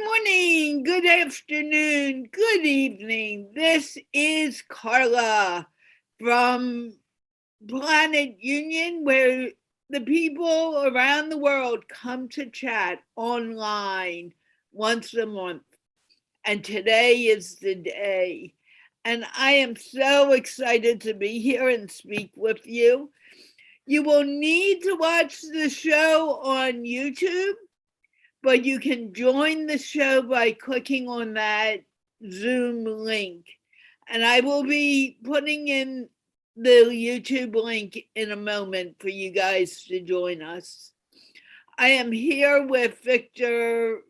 morning, good afternoon, good evening. This is Carla from Planet Union, where the people around the world come to chat online once a month. And today is the day. And I am so excited to be here and speak with you. You will need to watch the show on YouTube, but you can join the show by clicking on that Zoom link. And I will be putting in the YouTube link in a moment for you guys to join us. I am here with Victor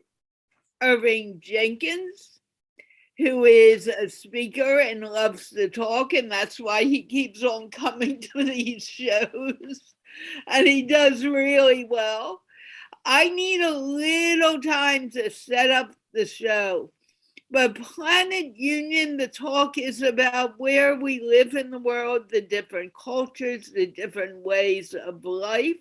Irving Jenkins, who is a speaker and loves to talk, and that's why he keeps on coming to these shows. And he does really well. I need a little time to set up the show. But Planet Union, the talk is about where we live in the world, the different cultures, the different ways of life.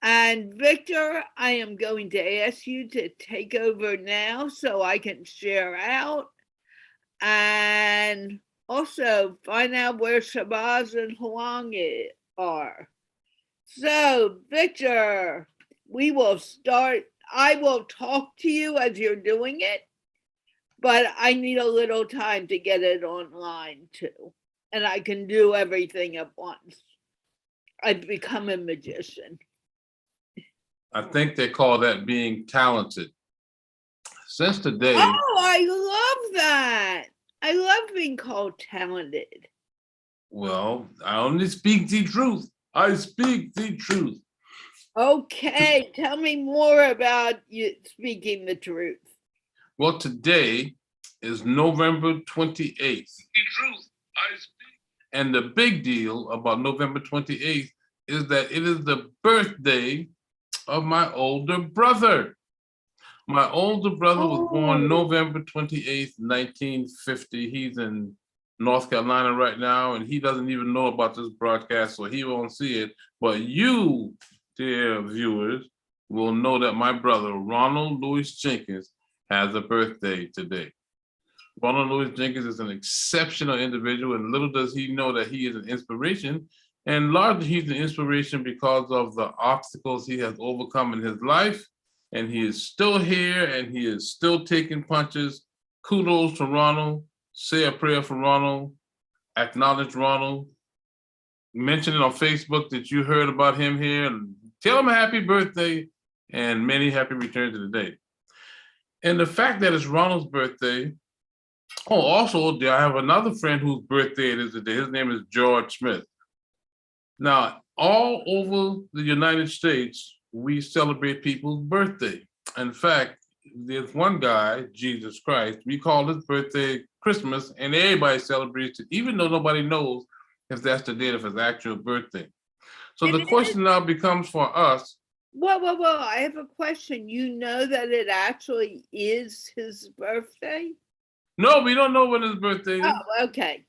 And Victor, I am going to ask you to take over now so I can share out and also find out where Shabazz and Huang are. So, Victor, we will start. I will talk to you as you're doing it, but I need a little time to get it online too. And I can do everything at once. I've become a magician. I think they call that being talented. Since today. Oh, I love that. I love being called talented. Well, I only speak the truth. I speak the truth. Okay, tell me more about you speaking the truth. Well, today is November 28th. The truth, I speak. And the big deal about November 28th is that it is the birthday of my older brother. My older brother was born November 28th, 1950. He's in North Carolina right now, and he doesn't even know about this broadcast, so he won't see it. But you, dear viewers, will know that my brother, Ronald Louis Jenkins, has a birthday today. Ronald Louis Jenkins is an exceptional individual, and little does he know that he is an inspiration. And largely, he's an inspiration because of the obstacles he has overcome in his life. And he is still here, and he is still taking punches. Kudos to Ronald. Say a prayer for Ronald. Acknowledge Ronald. Mention it on Facebook that you heard about him here, and tell him a happy birthday and many happy returns of the day. And the fact that it's Ronald's birthday. Oh, also, I have another friend whose birthday it is today. His name is George Smith. Now, all over the United States, we celebrate people's birthday. In fact, there's one guy, Jesus Christ, we call his birthday Christmas, and everybody celebrates it, even though nobody knows if that's the date of his actual birthday. So the question now becomes for us. Whoa, I have a question. You know that it actually is his birthday? No, we don't know when his birthday is. Oh, okay.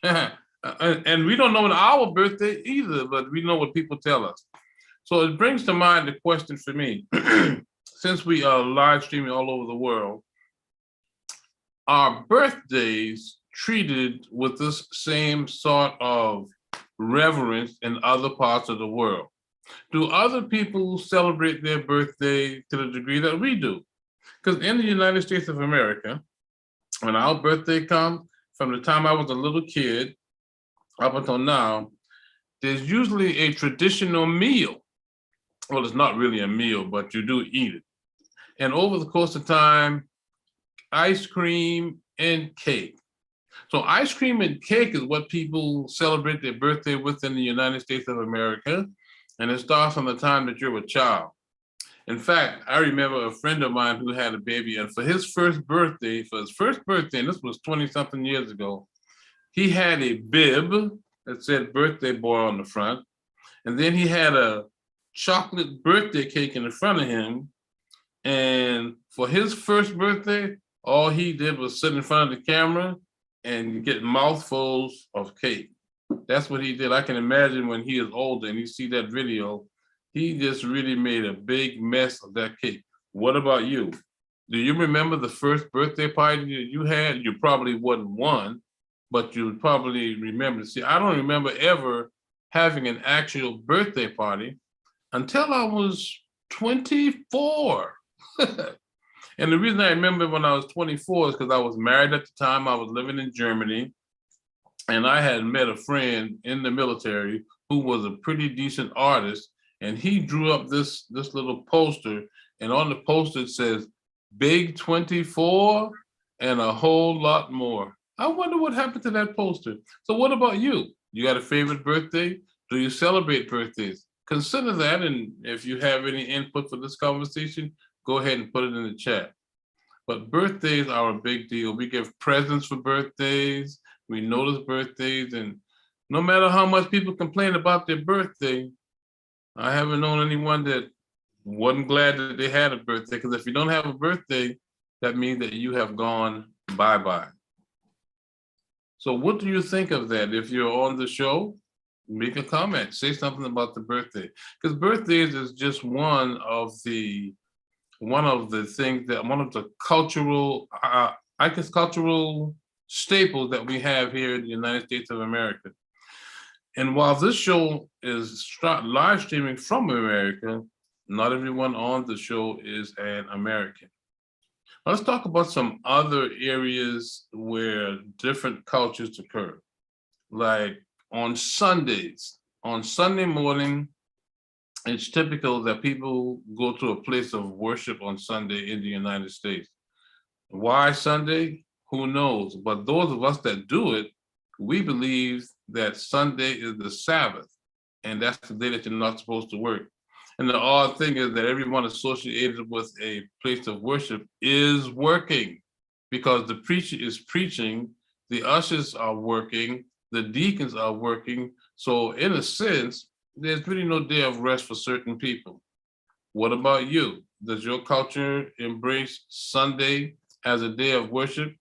And we don't know when our birthday either, but we know what people tell us. So it brings to mind the question for me, since we are live streaming all over the world, are birthdays treated with this same sort of reverence in other parts of the world? Do other people celebrate their birthday to the degree that we do? Because in the United States of America, when our birthday comes, from the time I was a little kid up until now, there's usually a traditional meal. Well, it's not really a meal, but you do eat it. And over the course of time, ice cream and cake. So ice cream and cake is what people celebrate their birthday with in the United States of America. And it starts from the time that you're a child. In fact, I remember a friend of mine who had a baby, and for his first birthday, and this was 20-something years ago, he had a bib that said birthday boy on the front. And then he had a chocolate birthday cake in the front of him. And for his first birthday, all he did was sit in front of the camera and get mouthfuls of cake. That's what he did. I can imagine when he is older and you see that video, he just really made a big mess of that cake. What about you? Do you remember the first birthday party that you had? You probably wasn't one, but you probably remember. See, I don't remember ever having an actual birthday party until I was 24. And the reason I remember when I was 24 is because I was married at the time. I was living in Germany, and I had met a friend in the military who was a pretty decent artist, and he drew up this little poster, and on the poster it says, "Big 24 and a whole lot more." I wonder what happened to that poster. So what about you? You got a favorite birthday? Do you celebrate birthdays? Consider that, and if you have any input for this conversation, go ahead and put it in the chat. But birthdays are a big deal. We give presents for birthdays, we notice birthdays, and no matter how much people complain about their birthday, I haven't known anyone that wasn't glad that they had a birthday, because if you don't have a birthday, that means that you have gone bye-bye. So what do you think of that? If you're on the show, make a comment, say something about the birthday, because birthdays is just one of the things that, one of the cultural, I guess, cultural staples that we have here in the United States of America. And while this show is live streaming from America, not everyone on the show is an American. Let's talk about some other areas where different cultures occur. Like on Sundays, on Sunday morning, it's typical that people go to a place of worship on Sunday in the United States. Why Sunday? Who knows? But those of us that do it, we believe that Sunday is the Sabbath, and that's the day that you're not supposed to work. And the odd thing is that everyone associated with a place of worship is working, because the preacher is preaching, the ushers are working, the deacons are working. So in a sense, there's really no day of rest for certain people. What about you? Does your culture embrace Sunday as a day of worship?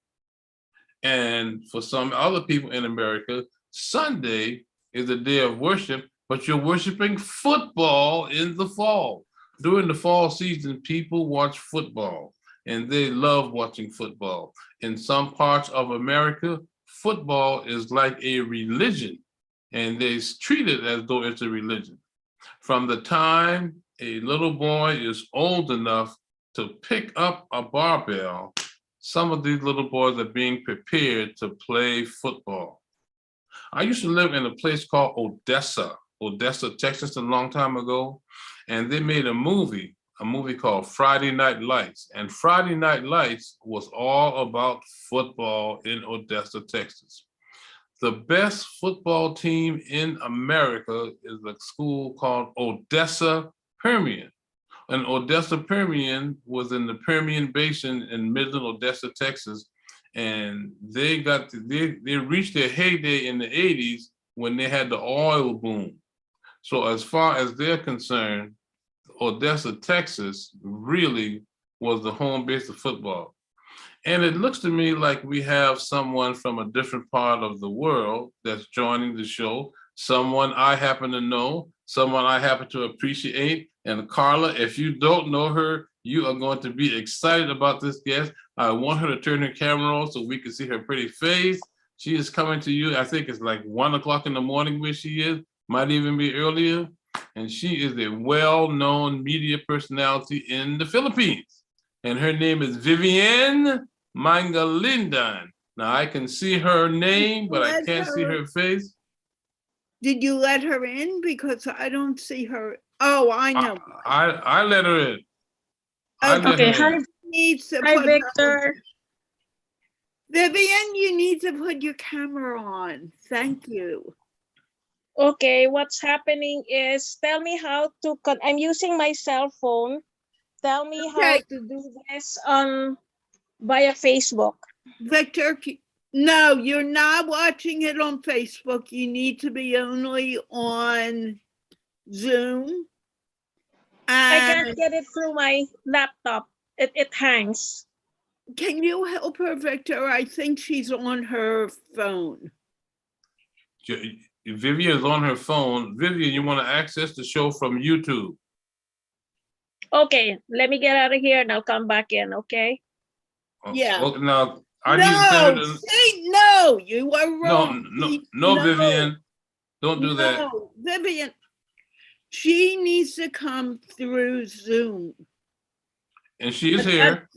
And for some other people in America, Sunday is a day of worship, but you're worshiping football in the fall. During the fall season, people watch football, and they love watching football. In some parts of America, football is like a religion, and they treat it as though it's a religion. From the time a little boy is old enough to pick up a barbell, some of these little boys are being prepared to play football. I used to live in a place called Odessa, Texas, a long time ago, and they made a movie called Friday Night Lights. And Friday Night Lights was all about football in Odessa, Texas. The best football team in America is a school called Odessa Permian. And Odessa Permian was in the Permian Basin in Midland, Odessa, Texas. And they reached their heyday in the 80s when they had the oil boom. So as far as they're concerned, Odessa, Texas really was the home base of football. And it looks to me like we have someone from a different part of the world that's joining the show, someone I happen to know, someone I happen to appreciate. And Carla, if you don't know her, you are going to be excited about this guest. I want her to turn her camera on so we can see her pretty face. She is coming to you, I think it's like 1 o'clock in the morning where she is, might even be earlier. And she is a well-known media personality in the Philippines. And her name is Vivienne Mangalindan. Now I can see her name, but I can't see her face. Did you let her in? Because I don't see her. Oh, I know. I let her in. Okay, hi Victor. Vivienne, you need to put your camera on. Thank you. Okay, what's happening is, tell me how to, I'm using my cell phone. Tell me how to do this via Facebook. Victor, no, you're not watching it on Facebook. You need to be only on Zoom. I can't get it through my laptop. It hangs. Can you help her, Victor? I think she's on her phone. Vivian is on her phone. Vivian, you want to access the show from YouTube? Okay, let me get out of here and I'll come back in, okay? Yeah. Okay, now, I need to send her No, the, see, no, you are no, wrong. no, See, no, Vivian, don't do that. No, Vivian, she needs to come through Zoom. And she is But here.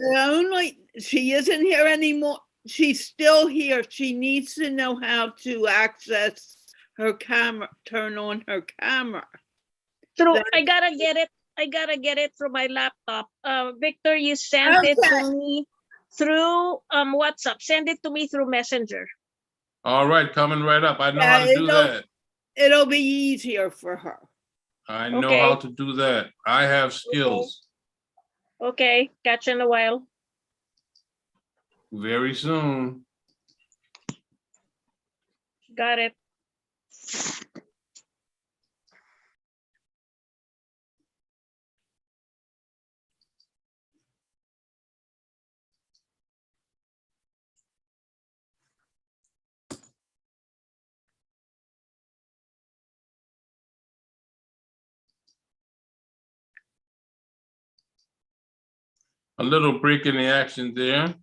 she isn't here anymore. She's still here. She needs to know how to access her camera, turn on her camera. I gotta get it through my laptop. Victor, you sent it to me through WhatsApp. Send it to me through Messenger. All right, coming right up. I know how to do that. It'll be easier for her. I know how to do that. I have skills. Okay, catch you in a while. Very soon. Got it. A little break in the action there.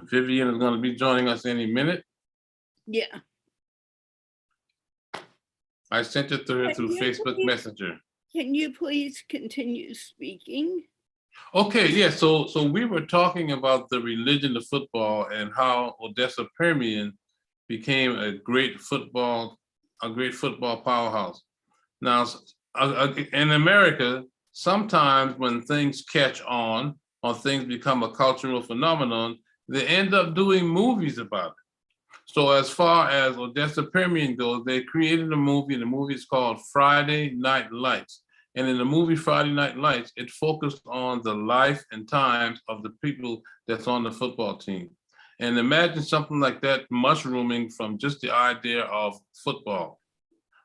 Vivian is going to be joining us any minute. Yeah. I sent it to her through Facebook Messenger. Can you please continue speaking? Okay, yeah, so we were talking about the religion of football and how Odessa Permian became a great football powerhouse. Now, in America, sometimes when things catch on or things become a cultural phenomenon, they end up doing movies about it. So as far as Odessa Permian goes, they created a movie, and the movie is called Friday Night Lights. And in the movie Friday Night Lights, it focused on the life and times of the people that's on the football team. And imagine something like that mushrooming from just the idea of football.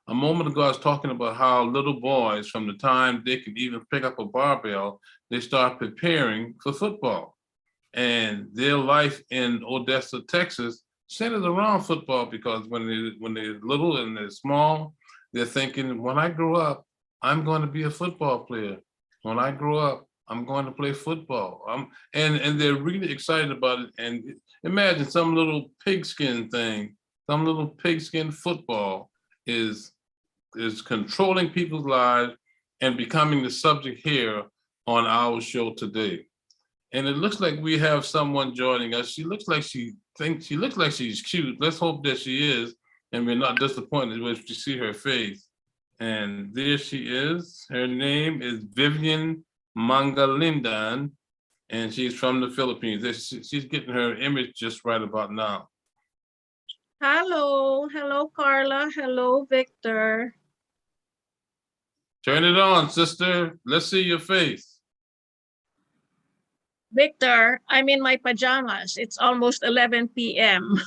A moment ago, I was talking about how little boys, from the time they can even pick up a barbell, they start preparing for football. And their life in Odessa, Texas, centers around football, because when they're little and they're small, they're thinking, when I grow up, I'm going to be a football player. When I grow up, I'm going to play football. And they're really excited about it. And imagine some little pigskin thing, some little pigskin football is controlling people's lives and becoming the subject here on our show today. And it looks like we have someone joining us. She looks like she's cute. Let's hope that she is, and we're not disappointed when we see her face. And there she is. Her name is Vivian Mangalindan, and she's from the Philippines. She's getting her image just right about now. Hello, Carla. Hello, Victor. Turn it on, sister. Let's see your face. Victor, I'm in my pajamas. It's almost 11 p.m.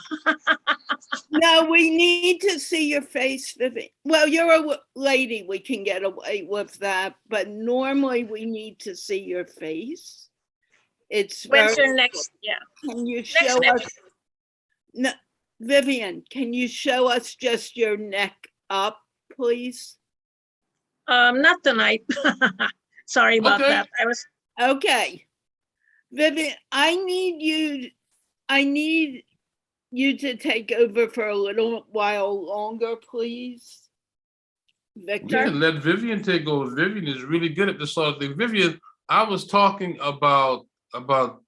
No, we need to see your face, Vivian. Well, you're a lady. We can get away with that. But normally we need to see your face. When's your next? Yeah. Can you show us? No, Vivian, can you show us just your neck up, please? Not tonight. Sorry about that. Okay. Vivian, I need you to take over for a little while longer, please. Victor? You can let Vivian take over. Vivian is really good at this sort of thing. Vivian, I was talking about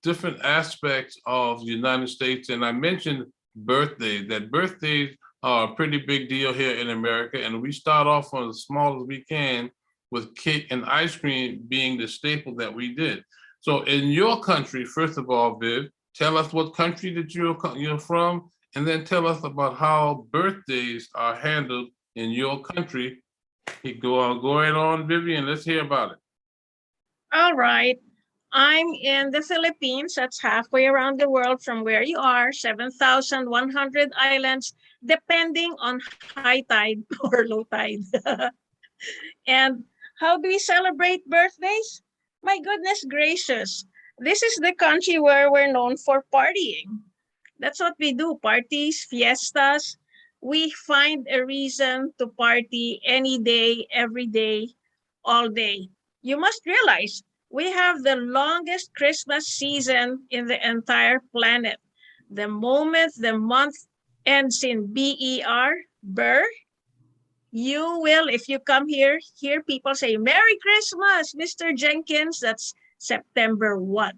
different aspects of the United States, and I mentioned birthdays, that birthdays are a pretty big deal here in America, and we start off on as small as we can, with cake and ice cream being the staple that we did. So in your country, first of all, Viv, tell us what country that you're from, and then tell us about how birthdays are handled in your country. Go right on, Vivian. Let's hear about it. All right. I'm in the Philippines. That's halfway around the world from where you are, 7,100 islands, depending on high tide or low tide. And how do we celebrate birthdays? My goodness gracious. This is the country where we're known for partying. That's what we do, parties, fiestas. We find a reason to party any day, every day, all day. you must realize we have the longest Christmas season in the entire planet. The moment the month ends in BER, Ber, you will, if you come here, hear people say, Merry Christmas, Mr. Jenkins. That's September 1.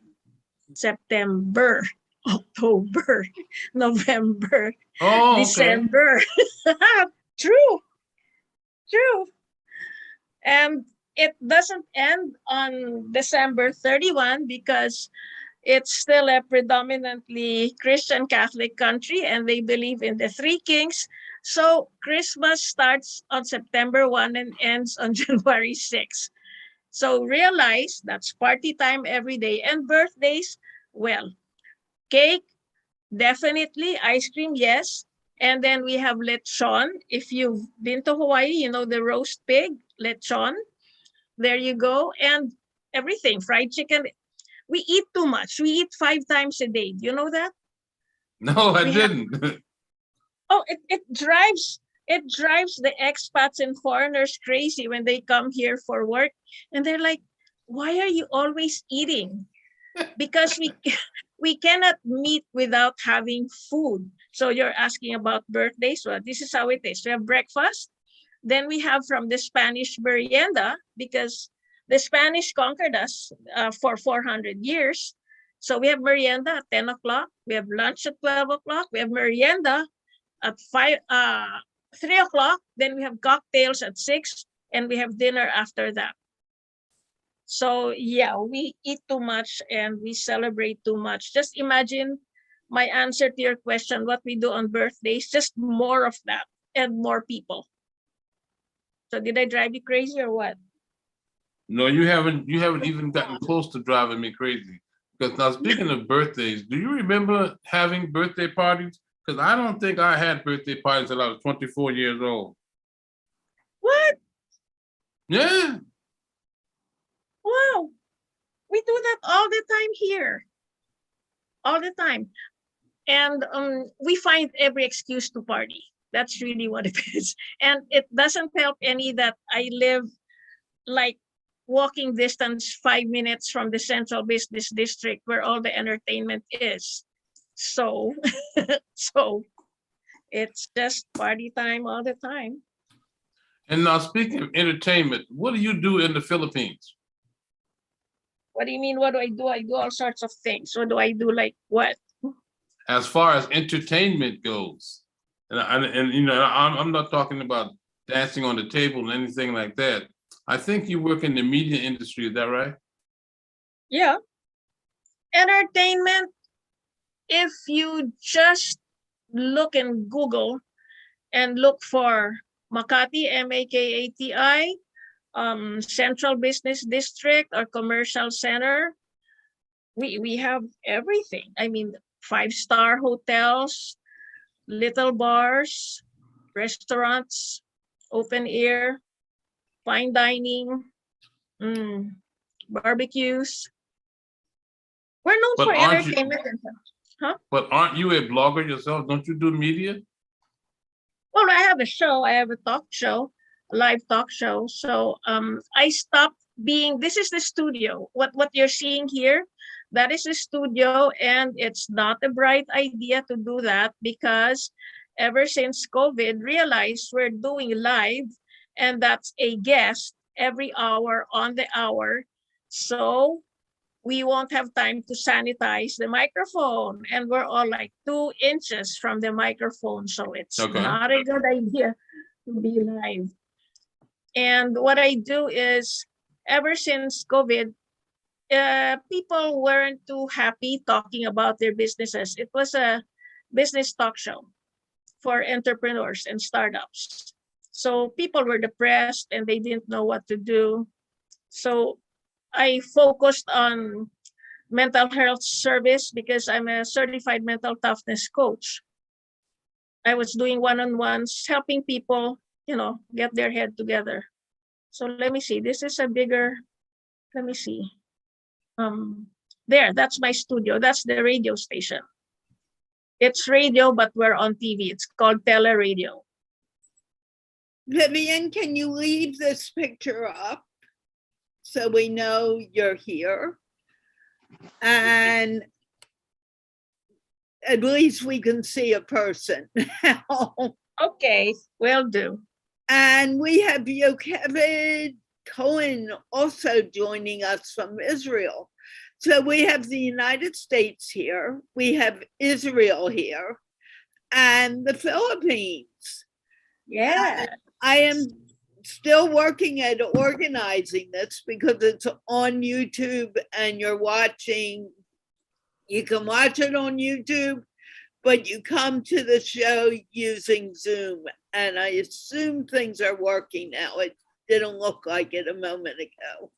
September, October, November, Oh, okay. December. True, true. And it doesn't end on December 31 because it's still a predominantly Christian Catholic country and they believe in the three kings. So Christmas starts on September 1 and ends on January 6. So realize that's party time every day. And birthdays, well, cake, definitely. Ice cream, yes. And then we have lechon. If you've been to Hawaii, you know the roast pig, lechon. There you go. And everything, fried chicken. We eat too much. We eat 5 times a day. Do you know that? No, I We have- didn't. Oh, it drives the expats and foreigners crazy when they come here for work. And they're like, why are you always eating? Because we cannot meet without having food. So you're asking about birthdays. Well, this is how it is. We have breakfast. Then we have from the Spanish merienda, because the Spanish conquered us for 400 years. So we have merienda at 10 o'clock. We have lunch at 12 o'clock. We have merienda at 3 o'clock. Then we have cocktails at 6. And we have dinner after that. So yeah, we eat too much and we celebrate too much. Just imagine my answer to your question, what we do on birthdays, just more of that and more people. So did I drive you crazy or what? No, you haven't even gotten close to driving me crazy. Because now speaking of birthdays, do you remember having birthday parties? Because I don't think I had birthday parties until I was 24 years old. What? Yeah. Wow. We do that all the time here. All the time. And we find every excuse to party. That's really what it is. And it doesn't help any that I live like walking distance 5 minutes from the central business district where all the entertainment is. So, so it's just party time all the time. And now speaking of entertainment, what do you do in the Philippines? What do you mean? What do I do? I do all sorts of things. What do I do? Like what? As far as entertainment goes, and you know, I'm not talking about dancing on the table and anything like that. I think you work in the media industry, is that right? Yeah. Entertainment, if you just look in Google and look for Makati, M-A-K-A-T-I, Central Business District or Commercial Center, we have everything. I mean, 5-star hotels, little bars, restaurants, open air, fine dining, barbecues. We're known But for aren't you- entertainment. But aren't you a blogger yourself? Don't you do media? Well, I have a show. I have a talk show, a live talk show. So I stopped being, this is the studio. What you're seeing here, that is the studio. And it's not a bright idea to do that because ever since COVID, realized we're doing live and that's a guest every hour on the hour. So we won't have time to sanitize the microphone. And we're all like 2 inches from the microphone. So it's Okay. not a good idea to be live. And what I do is, ever since COVID, people weren't too happy talking about their businesses. It was a business talk show for entrepreneurs and startups. So people were depressed and they didn't know what to do. So I focused on mental health service because I'm a certified mental toughness coach. I was doing one-on-ones, helping people, you know, get their head together. So let me see, this is a bigger, let me see. There, that's my studio. That's the radio station. It's radio, but we're on TV. It's called Teleradio. Vivian, can you leave this picture up so we know you're here. And at least we can see a person now. Okay, will do. And we have Yocheved Cohen also joining us from Israel. So we have the United States here, we have Israel here, and the Philippines. Yeah. I am still working at organizing this because it's on YouTube and you're watching. You can watch it on YouTube, but you come to the show using Zoom. And I assume things are working now. It didn't look like it a moment ago.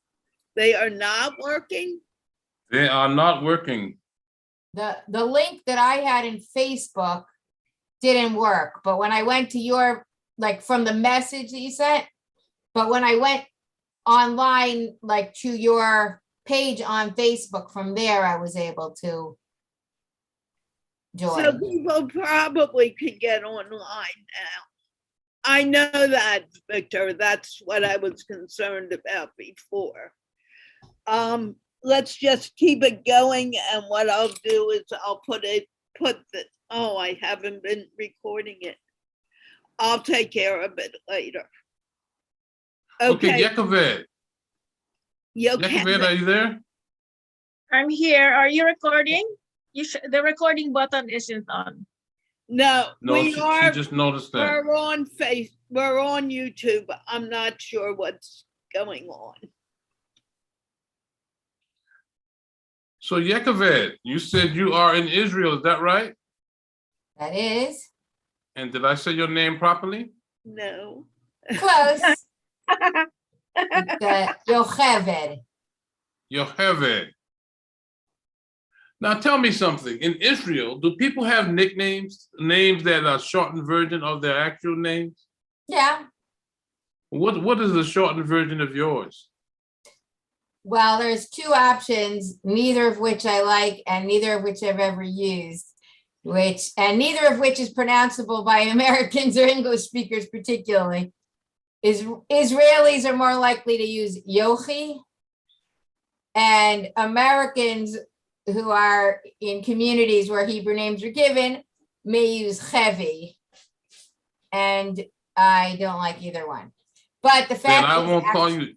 They are not working? They are not working. The link that I had in Facebook didn't work, but when I went to your, like from the message that you sent, but when I went online, like to your page on Facebook, from there, I was able to So join. people probably could get online now. I know that, Victor. That's what I was concerned about before. Let's just keep it going, and what I'll do is I'll oh, I haven't been recording it. I'll take care of it later. Okay, Okay, Yocheved. Yocheved, are you there? I'm here. Are you recording? The recording button isn't on. No, No, we she are. just noticed that. We're on YouTube. I'm not sure what's going on. So Yocheved, you said you are in Israel, is that right? That is And did I say your name properly? No. close. The Yocheved. Yocheved. Now tell me something. In Israel, do people have nicknames, names that are shortened version of their actual names? Yeah. What is the shortened version of yours? Well, there's two options, neither of which I like and neither of which I've ever used, and neither of which is pronounceable by Americans or English speakers particularly. Israelis are more likely to use Yochi, and Americans who are in communities where Hebrew names are given may use Chevi. And I don't like either one. But the fact Then I is won't call you.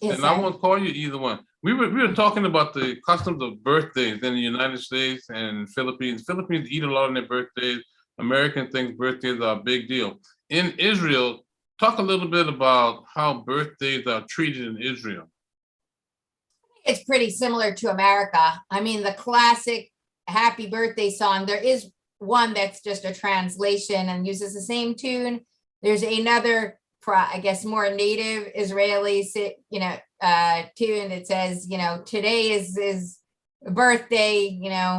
Yes, And I sir. won't call you either one. We were talking about the customs of birthdays in the United States and Philippines. Philippines eat a lot on their birthdays. American think birthdays are a big deal. In Israel, talk a little bit about how birthdays are treated in Israel. It's pretty similar to America. I mean, the classic happy birthday song, there is one that's just a translation and uses the same tune. There's another, I guess, more native Israeli, tune that says, today is birthday,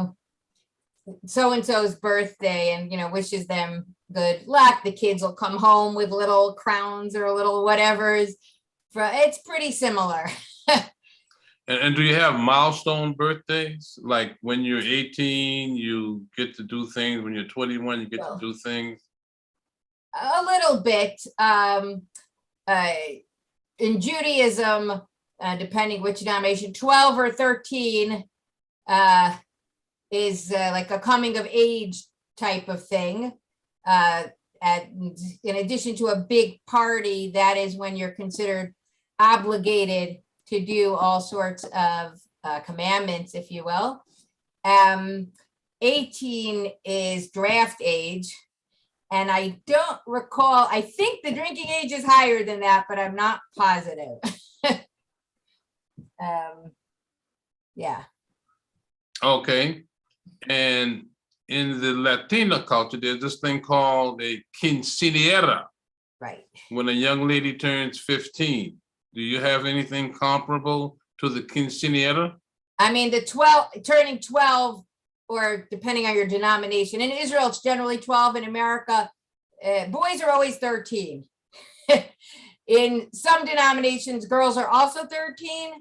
so-and-so's birthday, and, wishes them good luck. The kids will come home with little crowns or little whatevers. It's pretty similar. And do you have milestone birthdays? Like when you're 18, you get to do things. When you're 21, you get to do things. A little bit. In Judaism, depending which denomination, 12 or 13 is like a coming of age type of thing. In addition to a big party, that is when you're considered obligated to do all sorts of commandments, if you will. 18 is draft age. And I don't recall, I think the drinking age is higher than that, but I'm not positive. Yeah. Okay. And in the Latina culture, there's this thing called a quinceañera. Right. When a young lady turns 15. Do you have anything comparable to the quinceañera? I mean, turning 12, or depending on your denomination. In Israel, it's generally 12. In America, boys are always 13. In some denominations, girls are also 13.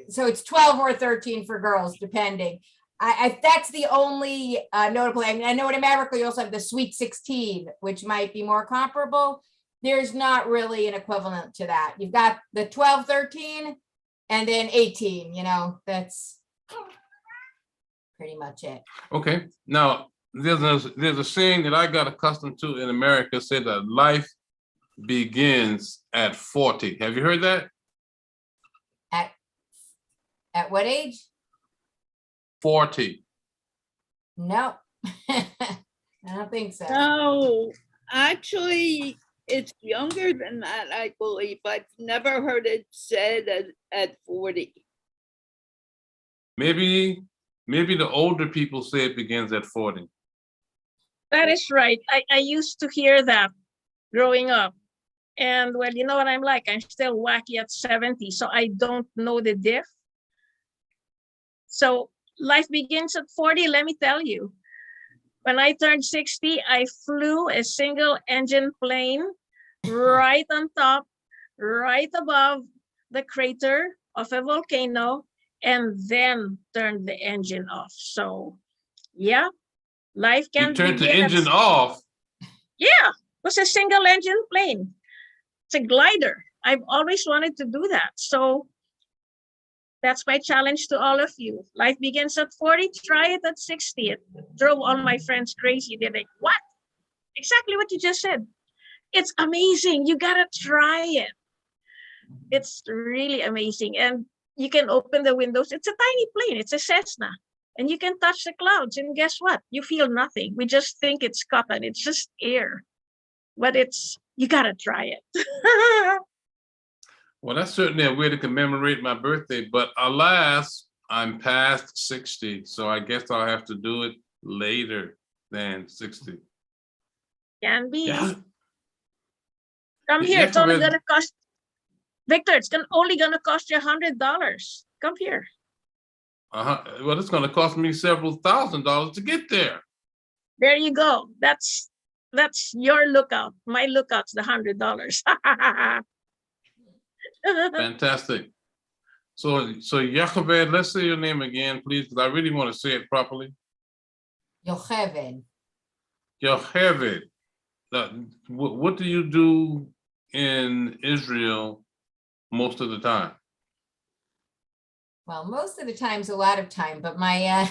So it's 12 or 13 for girls, depending. That's the only notable. I know in America, you also have the Sweet 16, which might be more comparable. there's not really an equivalent to that. You've got the 12, 13, and then 18, that's pretty much it. Okay, now there's a saying that I got accustomed to in America, said that life begins at 40. Have you heard that? At what age? 40. No, I don't think so. No, actually, it's younger than that, I believe. I've never heard it said at 40. Maybe the older people say it begins at 40. That is right. I used to hear that growing up. And well, you know what I'm like? I'm still wacky at 70, so I don't know the diff. So life begins at 40, let me tell you. When I turned 60, I flew a single engine plane right on top, right above the crater of a volcano, and then turned the engine off. So yeah, life can You turned the begin at- engine off. Yeah, it was a single engine plane. It's a glider. I've always wanted to do that. So that's my challenge to all of you. Life begins at 40, try it at 60. It drove all my friends crazy. They're like, what? Exactly what you just said. It's amazing. You gotta try it. It's really amazing. And you can open the windows. It's a tiny plane. It's a Cessna. And you can touch the clouds. And guess what? You feel nothing. We just think it's cotton. It's just air. But you gotta try it. Well, that's certainly a way to commemorate my birthday, but alas, I'm past 60, so I guess I'll have to do it later than 60. Can be. Yeah. Come Yeah, here. It's only Corinne. gonna cost, Victor, it's only gonna cost you $100. Come here. Well, it's going to cost me several $1,000s to get there. There you go. That's your lookout. My lookout's the $100. Fantastic. So Yocheved, let's say your name again, please, because I really want to say it properly. Yocheved. Yocheved. What do you do in Israel most of the time? Well, most of the time's a lot of time, but my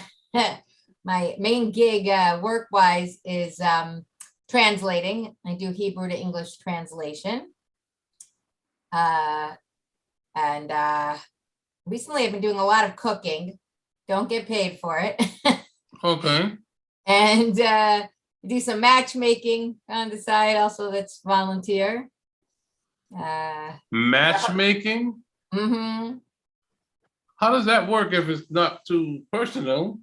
my main gig work-wise is translating. I do Hebrew to English translation. And recently I've been doing a lot of cooking. Don't get paid for it. Okay. And do some matchmaking on the side also, that's volunteer. Matchmaking? Mm-hmm. How does that work if it's not too personal?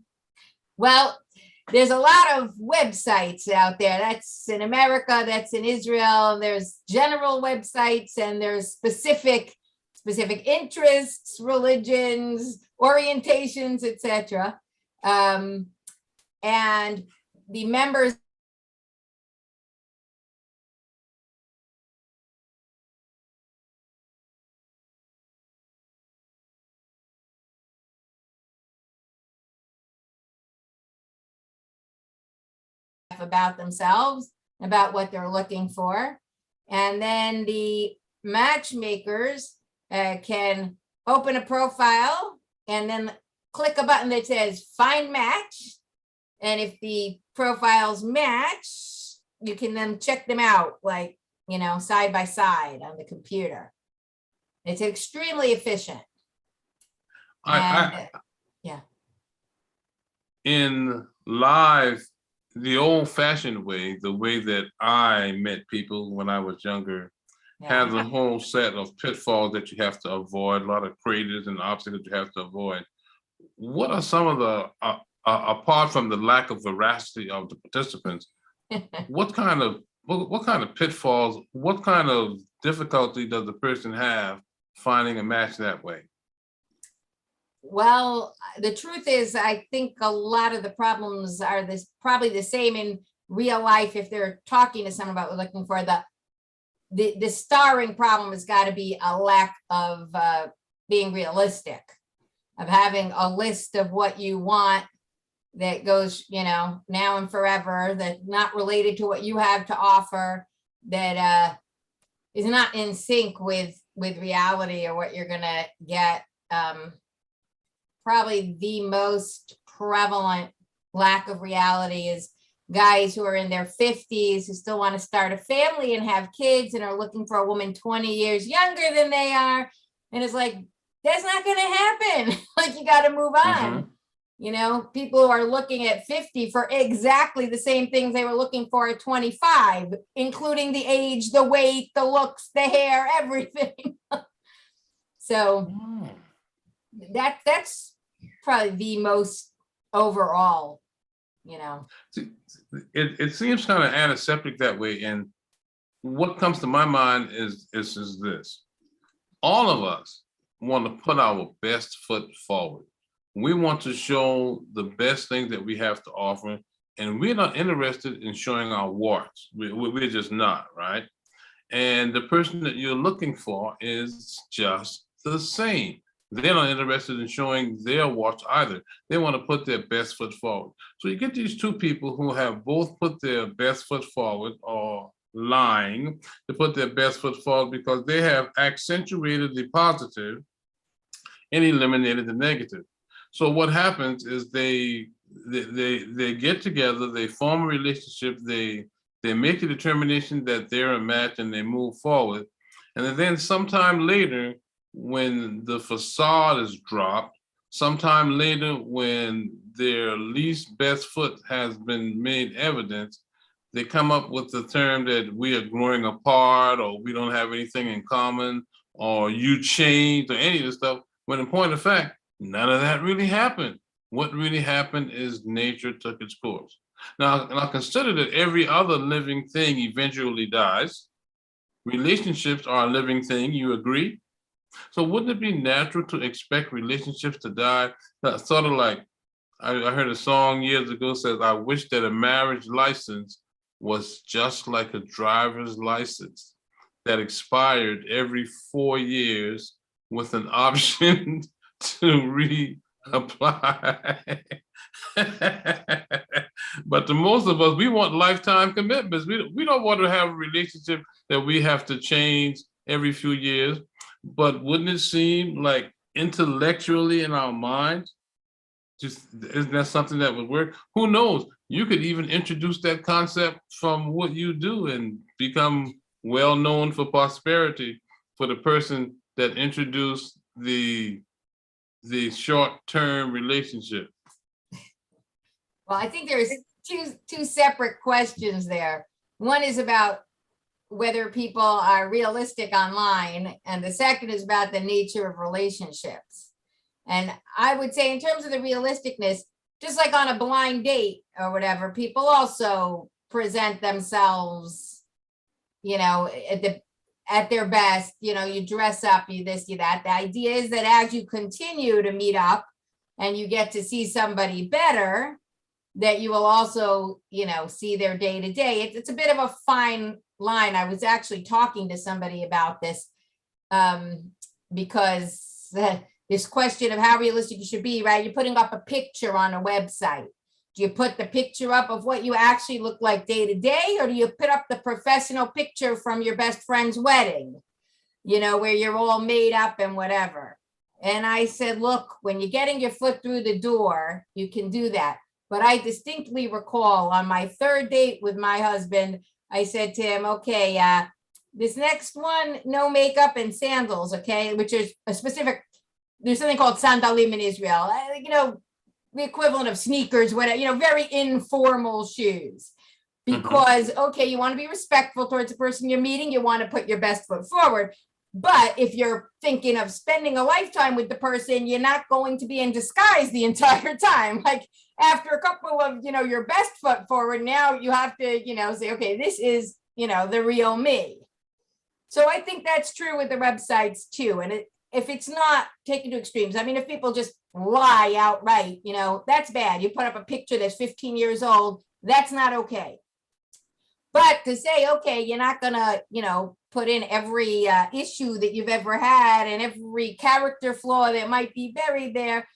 Well, there's a lot of websites out there. That's in America, that's in Israel. There's general websites and there's specific interests, religions, orientations, etc. And the members about themselves, about what they're looking for. And then the matchmakers can open a profile and then click a button that says find match. And if the profiles match, you can then check them out, like, side by side on the computer. It's extremely efficient. In live, the old-fashioned way, the way that I met people when I was younger, has a whole set of pitfalls that you have to avoid, a lot of craters and obstacles you have to avoid. What are some of the, apart from the lack of veracity of the participants, what kind of pitfalls, what kind of difficulty does the person have finding a match that way? Well, the truth is, I think a lot of the problems are probably the same in real life. If they're talking to someone about what they're looking for, the starring problem has got to be a lack of being realistic, of having a list of what you want that goes, now and forever, that's not related to what you have to offer, that is not in sync with reality or what you're gonna get. Probably the most prevalent lack of reality is guys who are in their 50s who still want to start a family and have kids and are looking for a woman 20 years younger than they are. And it's like, that's not going to happen. Like, you got to move on. You know, people who are looking at 50 for exactly the same things they were looking for at 25, including the age, the weight, the looks, the hair, everything. So that's probably the most overall, you know. It seems kind of antiseptic that way. And what comes to my mind is this. All of us want to put our best foot forward. We want to show the best thing that we have to offer. And we're not interested in showing our warts. We're just not, right? And the person that you're looking for is just the same. They're not interested in showing their warts either. They want to put their best foot forward. So you get these two people who have both put their best foot forward, or lying to put their best foot forward, because they have accentuated the positive and eliminated the negative. So what happens is they get together, they form a relationship, they make a determination that they're a match, and they move forward. And then sometime later, when the facade is dropped, sometime later when their least best foot has been made evident, they come up with the term that we are growing apart, or we don't have anything in common, or you changed, or any of this stuff, when in point of fact, none of that really happened. What really happened is nature took its course. Now consider that every other living thing eventually dies. Relationships are a living thing, you agree? So wouldn't it be natural to expect relationships to die? Sort of like, I heard a song years ago says, I wish that a marriage license was just like a driver's license that expired every 4 years with an option to reapply. But to most of us, we want lifetime commitments. We don't want to have a relationship that we have to change every few years. But wouldn't it seem like intellectually in our minds, isn't that something that would work? Who knows? You could even introduce that concept from what you do and become well known for prosperity for the person that introduced the short-term relationship. Well, I think there's two separate questions there. One is about whether people are realistic online, and the second is about the nature of relationships. And I would say, in terms of the realisticness, just like on a blind date or whatever, people also present themselves, you know, at their best. You know, you dress up, you this, you that. The idea is that as you continue to meet up and you get to see somebody better, that you will also, you know, see their day to day. It's a bit of a fine line. I was actually talking to somebody about this because this question of how realistic you should be, right? You're putting up a picture on a website. Do you put the picture up of what you actually look like day to day, or do you put up the professional picture from your best friend's wedding, you know, where you're all made up and whatever? And I said, look, when you're getting your foot through the door, you can do that. But I distinctly recall on my third date with my husband, I said to him, okay, this next one, no makeup and sandals, okay, which is a specific, there's something called sandalim in Israel, you know, the equivalent of sneakers, whatever, you know, very informal shoes. Because, okay, you want to be respectful towards the person you're meeting, you want to put your best foot forward. But if you're thinking of spending a lifetime with the person, you're not going to be in disguise the entire time. Like, after a couple of, you know, your best foot forward, now you have to, you know, say, okay, this is, you know, the real me. So I think that's true with the websites too. And if it's not taken to extremes, I mean, if people just lie outright, you know, that's bad. You put up a picture that's 15 years old, that's not okay. But to say, okay, you're not gonna, you know, put in every issue that you've ever had and every character flaw that might be buried there,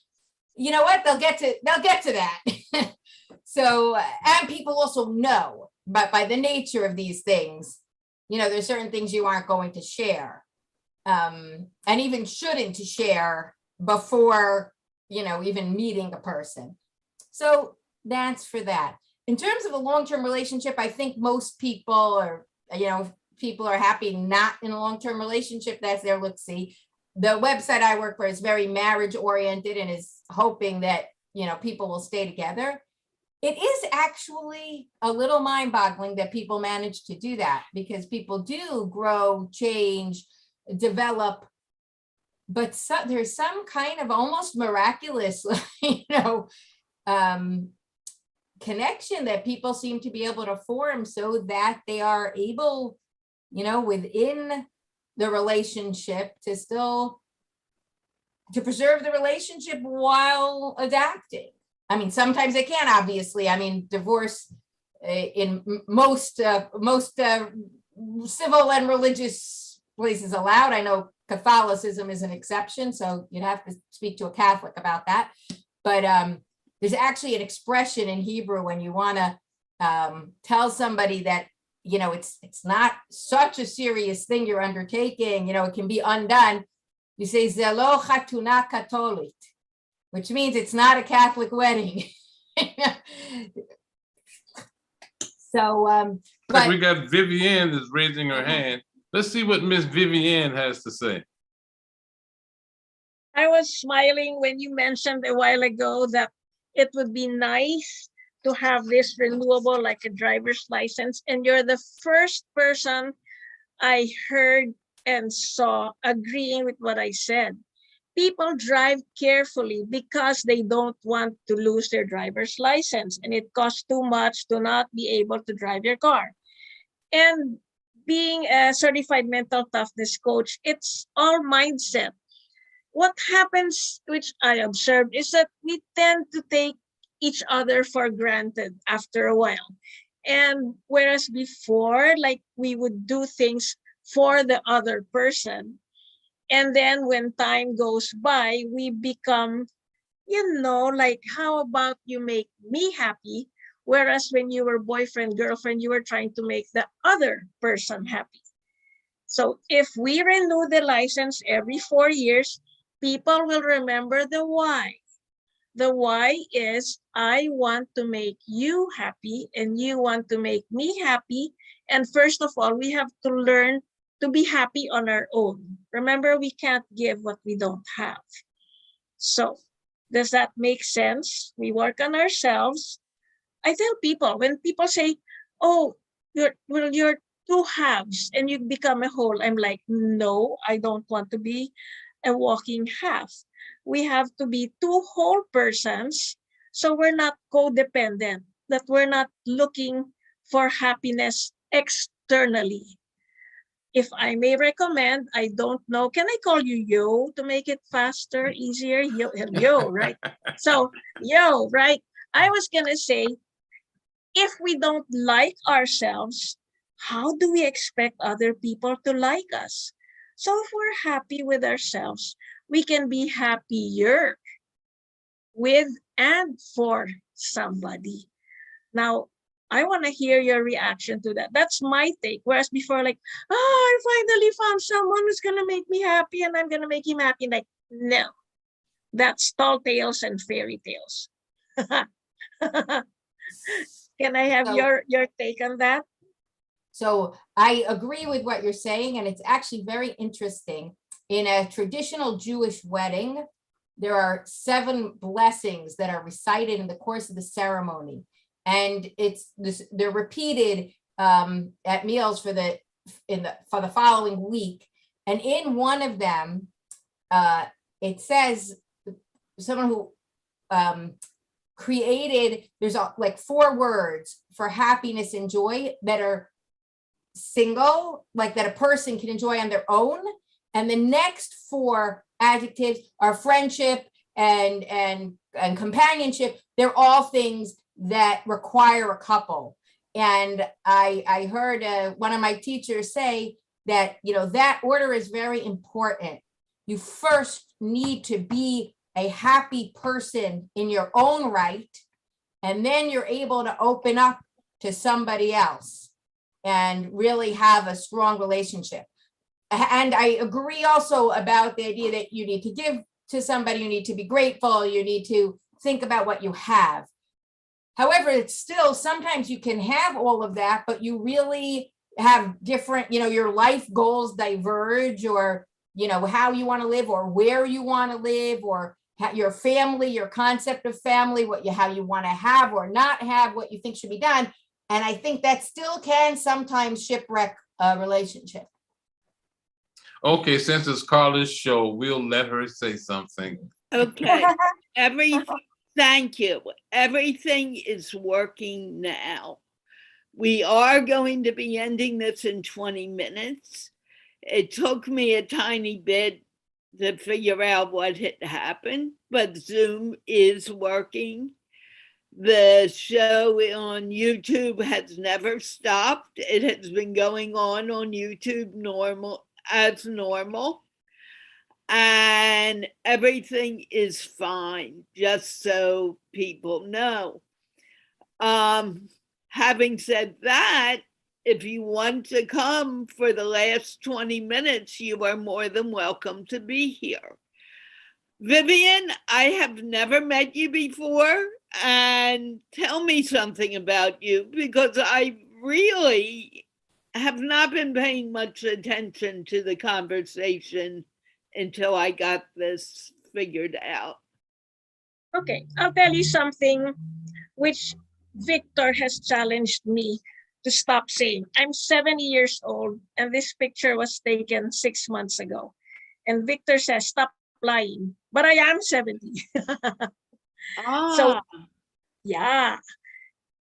you know what, they'll get to that. So, and people also know, but by the nature of these things, there's certain things you aren't going to share. And even shouldn't to share before, even meeting a person. So that's for that. In terms of a long-term relationship, I think most people are happy not in a long-term relationship. That's their look-see. The website I work for is very marriage oriented and is hoping that, people will stay together. It is actually a little mind-boggling that people manage to do that, because people do grow, change, develop, but there's some kind of almost miraculous, connection that people seem to be able to form, so that they are able, within the relationship to preserve the relationship while adapting. I mean, sometimes they can, obviously. I mean, divorce in most civil and religious places allowed. I know Catholicism is an exception, so you'd have to speak to a Catholic about that. But there's actually an expression in Hebrew when you want to tell somebody that, it's not such a serious thing you're undertaking, it can be undone. You say, Zelo chatuna katolit, which means it's not a Catholic wedding. So, but we got Vivienne is raising her hand. Let's see what Miss Vivienne has to say. I was smiling when you mentioned a while ago that it would be nice to have this renewable, like a driver's license. And you're the first person I heard and saw agreeing with what I said. People drive carefully because they don't want to lose their driver's license, and it costs too much to not be able to drive your car. And being a certified mental toughness coach, it's all mindset. What happens, which I observed, is that we tend to take each other for granted after a while. And whereas before, like, we would do things for the other person, and then when time goes by, we become, like, how about you make me happy? Whereas when you were boyfriend, girlfriend, you were trying to make the other person happy. So if we renew the license every 4 years, people will remember the why. The why is, I want to make you happy and you want to make me happy. And first of all, we have to learn to be happy on our own. Remember, we can't give what we don't have. So does that make sense? We work on ourselves. I tell people, when people say, oh, you're two halves and you become a whole, I'm like, no, I don't want to be a walking half. We have to be two whole persons, so we're not codependent, that we're not looking for happiness externally. If I may recommend, I don't know, can I call you Yo to make it faster, easier? Yo, right? So, Yo, right? I was gonna say, if we don't like ourselves, how do we expect other people to like us? So if we're happy with ourselves, we can be happier with and for somebody. Now, I want to hear your reaction to that. That's my take. Whereas before, like, I finally found someone who's going to make me happy and I'm going to make him happy. Like, no, that's tall tales and fairy tales. Can I have your take on that? So I agree with what you're saying, and it's actually very interesting. In a traditional Jewish wedding, there are 7 blessings that are recited in the course of the ceremony, and they're repeated at meals for the following week. And in one of them, it says someone who created, there's like 4 words for happiness and joy that are single, like that a person can enjoy on their own. And the next 4 adjectives are friendship and companionship. They're all things that require a couple. And I heard one of my teachers say that, that order is very important. You first need to be a happy person in your own right, and then you're able to open up to somebody else. and really have a strong relationship. And I agree also about the idea that you need to give to somebody, you need to be grateful, you need to think about what you have. However, it's still, sometimes you can have all of that, but you really have different, your life goals diverge, or, how you want to live, or where you want to live, or your family, your concept of family, how you want to have or not have, what you think should be done. And I think that still can sometimes shipwreck a relationship. Okay, since it's Carla's show, we'll let her say something. Okay, thank you. Everything is working now. We are going to be ending this in 20 minutes. It took me a tiny bit to figure out what had happened, but Zoom is working. The show on YouTube has never stopped. It has been going on YouTube as normal. And everything is fine, just so people know. Having said that, if you want to come for the last 20 minutes, you are more than welcome to be here. Vivian, I have never met you before, and tell me something about you, because I really have not been paying much attention to the conversation until I got this figured out. Okay, I'll tell you something which Victor has challenged me to stop saying. I'm 70 years old, and this picture was taken 6 months ago. And Victor says, stop lying. But I am 70. So, yeah,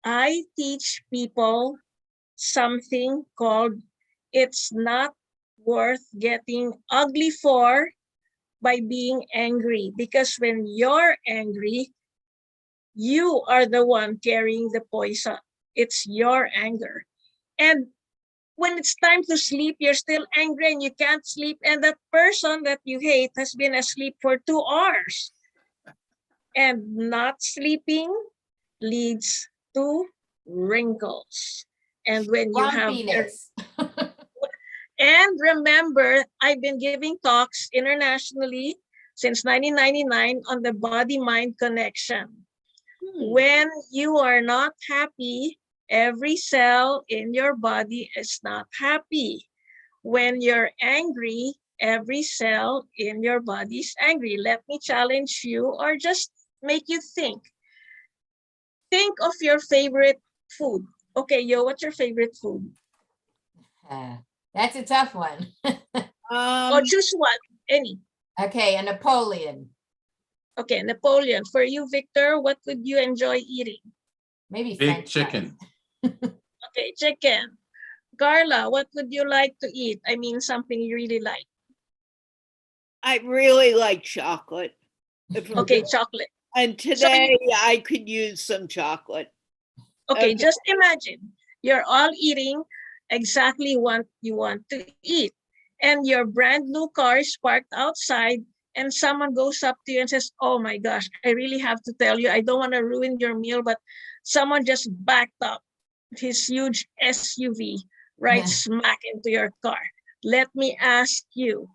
I teach people something called it's not worth getting ugly for by being angry. Because when you're angry, you are the one carrying the poison. It's your anger. And when it's time to sleep, you're still angry and you can't sleep. And that person that you hate has been asleep for 2 hours. And not sleeping leads to wrinkles. And when you have... And remember, I've been giving talks internationally since 1999 on the body-mind connection. When you are not happy, every cell in your body is not happy. When you're angry, every cell in your body is angry. Let me challenge you, or just make you think. Think of your favorite food. Okay, Yo, what's your favorite food? That's a tough one. Or choose one, any. Okay, a Napoleon. Okay, Napoleon. For you, Victor, what would you enjoy eating? Maybe big chicken. Okay, chicken. Carla, what would you like to eat? I mean, something you really like. I really like chocolate. Okay, chocolate. And today I could use some chocolate. Okay, just imagine you're all eating exactly what you want to eat. And your brand new car is parked outside, and someone goes up to you and says, oh my gosh, I really have to tell you, I don't want to ruin your meal, but someone just backed up his huge SUV right smack into your car. Let me ask you,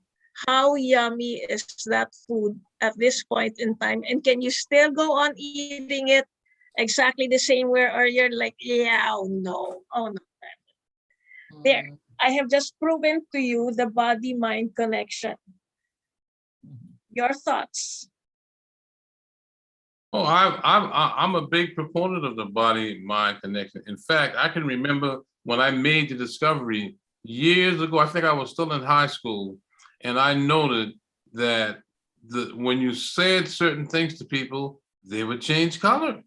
how yummy is that food at this point in time? And can you still go on eating it exactly the same way, or you're like, yeah, oh no. There, I have just proven to you the body-mind connection. Your thoughts? Oh, I'm a big proponent of the body-mind connection. In fact, I can remember when I made the discovery years ago. I think I was still in high school, and I noted that when you said certain things to people, they would change color.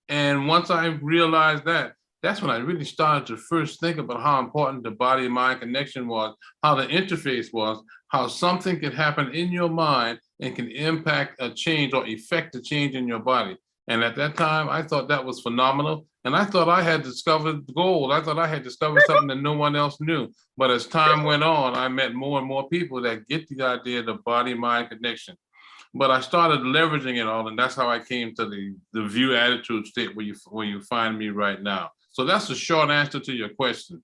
And once I realized that, that's when I really started to first think about how important the body-mind connection was, how the interface was, how something can happen in your mind and can impact a change or effect a change in your body. And at that time, I thought that was phenomenal. And I thought I had discovered gold. I thought I had discovered something that no one else knew. But as time went on, I met more and more people that get the idea of the body-mind connection. But I started leveraging it all, and that's how I came to the view attitude state where you find me right now. So that's the short answer to your question.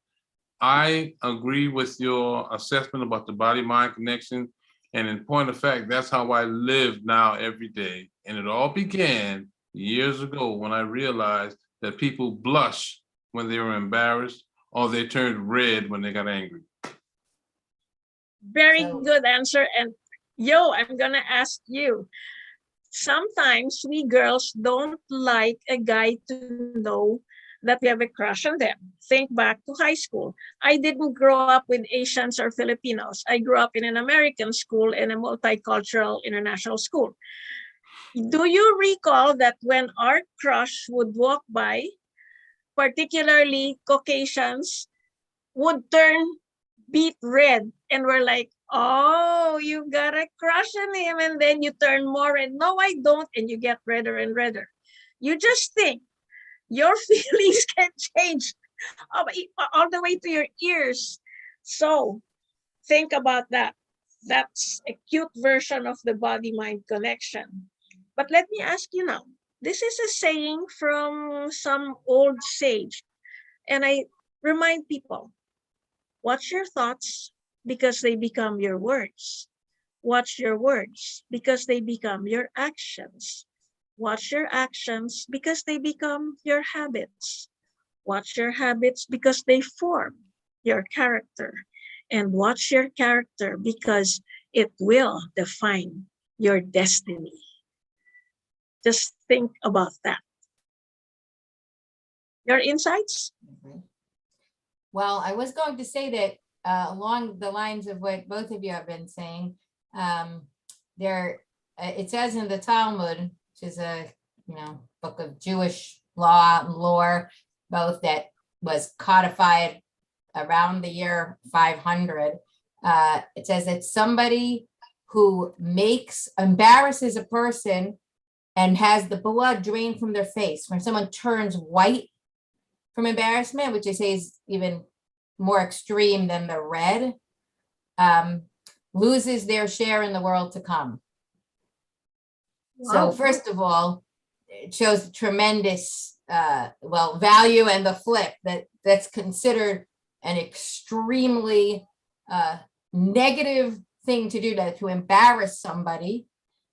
I agree with your assessment about the body-mind connection. And in point of fact, that's how I live now every day. And it all began years ago when I realized that people blush when they were embarrassed or they turned red when they got angry. Very So- good answer. And yo, I'm gonna ask you. Sometimes we girls don't like a guy to know that we have a crush on them. Think back to high school. I didn't grow up with Asians or Filipinos. I grew up in an American school and a multicultural international school. Do you recall that when our crush would walk by, particularly Caucasians, would turn beet red and we're like, oh, you got a crush on him, and then you turn more red. No, I don't, and you get redder and redder. You just think your feelings can change all the way to your ears. So think about that. That's a cute version of the body-mind connection. But let me ask you now, this is a saying from some old sage, and I remind people, watch your thoughts because they become your words. Watch your words because they become your actions. Watch your actions because they become your habits. Watch your habits because they form your character. And watch your character because it will define your destiny. Just think about that. Your insights? Mhm. Well, I was going to say that along the lines of what both of you have been saying, there it says in the Talmud, which is a book of Jewish law and lore, both that was codified around the year 500. It says that somebody who embarrasses a person and has the blood drain from their face, when someone turns white from embarrassment, which they say is even more extreme than the red, loses their share in the world to come. So Wow. first of all, it shows tremendous value, and the flip that's considered an extremely negative thing to do, to embarrass somebody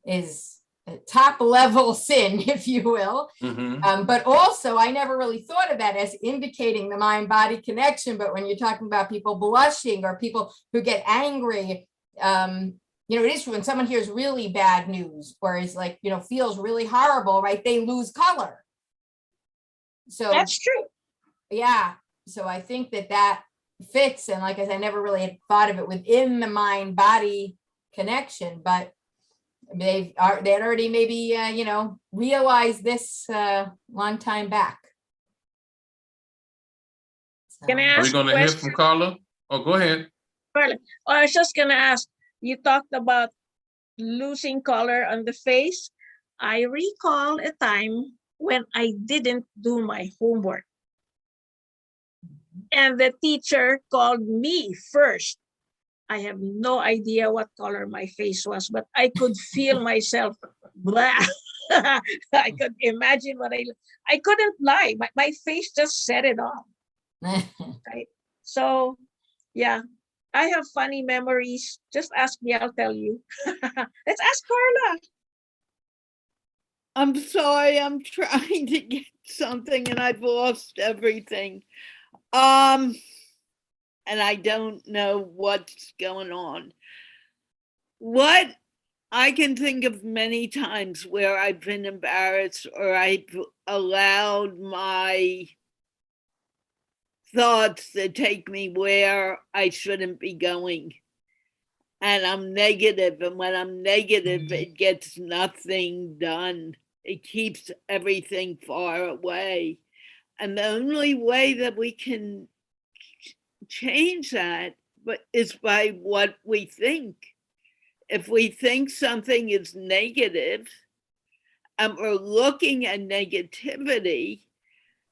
is a top level sin, if you will. Mhm. But also, I never really thought of that as indicating the mind-body connection. But when you're talking about people blushing or people who get angry, it is when someone hears really bad news or is like, feels really horrible, right? They lose color. So That's true. yeah. So I think that fits. And like I said, I never really had thought of it within the mind-body connection, but they'd already maybe realized this long time back. Can I Are we ask going a to hear question? from Carla? Oh, go ahead. Carla, I was just gonna ask, you talked about losing color on the face. I recall a time when I didn't do my homework. And the teacher called me first. I have no idea what color my face was, but I could feel myself. Blah. I could imagine I couldn't lie. My face just set it off. Right? So, yeah, I have funny memories. Just ask me, I'll tell you. Let's ask Carla. I'm sorry, I'm trying to get something and I've lost everything. And I don't know what's going on. What I can think of many times where I've been embarrassed or I've allowed my thoughts to take me where I shouldn't be going. And I'm negative, and when I'm negative, it gets nothing done. It keeps everything far away. And the only way that we can change that is by what we think. If we think something is negative and we're looking at negativity,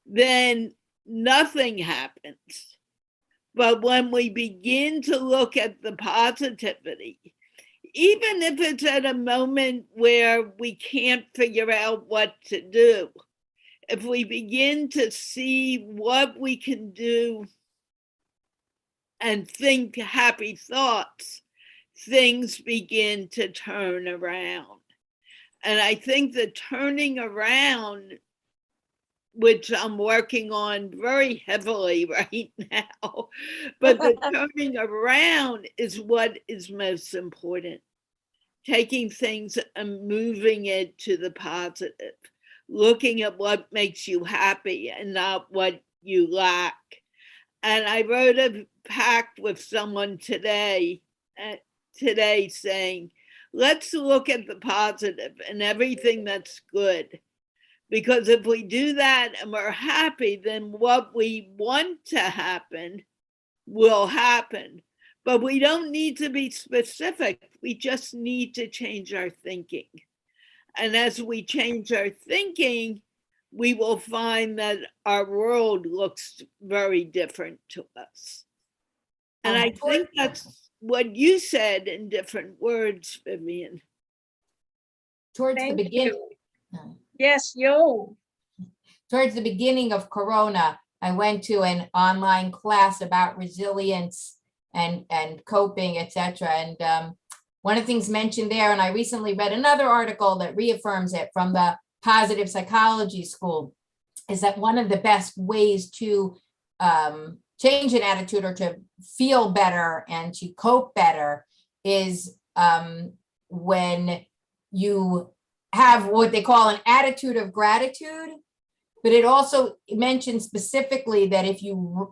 then nothing happens. But when we begin to look at the positivity, even if it's at a moment where we can't figure out what to do, if we begin to see what we can do and think happy thoughts, things begin to turn around. And I think the turning around, which I'm working on very heavily right now, but the turning around is what is most important. Taking things and moving it to the positive, looking at what makes you happy and not what you lack. And I wrote a pact with someone today saying, let's look at the positive and everything that's good. Because if we do that and we're happy, then what we want to happen will happen. But we don't need to be specific. We just need to change our thinking. And as we change our thinking, we will find that our world looks very different to us. And I think that's what you said in different words, Vivian. Towards the Thank beginning. you. Yes, yo. Towards the beginning of Corona, I went to an online class about resilience and coping, etc. And one of the things mentioned there, and I recently read another article that reaffirms it from the Positive Psychology School, is that one of the best ways to change an attitude or to feel better and to cope better is when you have what they call an attitude of gratitude. But it also mentions specifically that